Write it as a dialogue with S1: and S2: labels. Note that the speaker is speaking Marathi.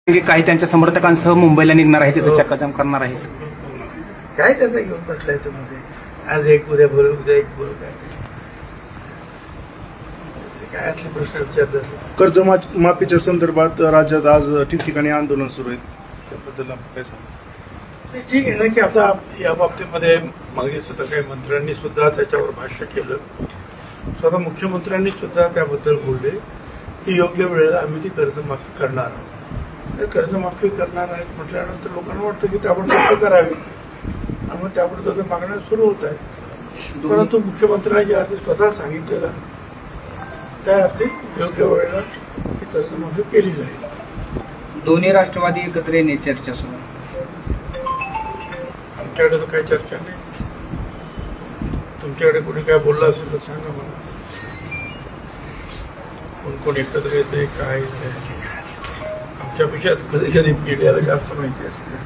S1: काही त्यांच्या समर्थकांसह मुंबईला निघणार आहेत, तिथे चक्काजाम करणार आहेत.
S2: काय त्याचा घेऊन बसलाय मध्ये आज एक उद्या एक बोल काय असले प्रश्न विचारतात.
S3: कर्जमाफीच्या संदर्भात राज्यात आज ठिकठिकाणी आंदोलन सुरू आहे, त्याबद्दल आपण काय सांगतो?
S2: ठीक आहे ना की आता या बाबतीमध्ये मागे सुद्धा काही मंत्र्यांनी सुद्धा त्याच्यावर भाष्य केलं. स्वतः मुख्यमंत्र्यांनी सुद्धा त्याबद्दल बोलले की योग्य वेळेला आम्ही ती कर्जमाफी करणार आहोत. कर्जमाफी करणार आहेत म्हटल्यानंतर लोकांना वाटतं की त्याबद्दल करावी आणि मग त्याबद्दल मागण्या सुरू होत आहेत. परंतु मुख्यमंत्र्यांनी ज्या अर्थी स्वतः सांगितलेलं त्या अर्थी योग्य वेळेला ती कर्जमाफी केली जाईल.
S4: दोन्ही राष्ट्रवादी एकत्र येणे चर्चा सुरू.
S2: आमच्याकडे तर काही चर्चा नाही. तुमच्याकडे कोणी काय बोललं असेल तर सांगा मला. कोण एकत्र येते काय आमच्या पेक्षा कधी कधी मीडियाला जास्त माहिती असते.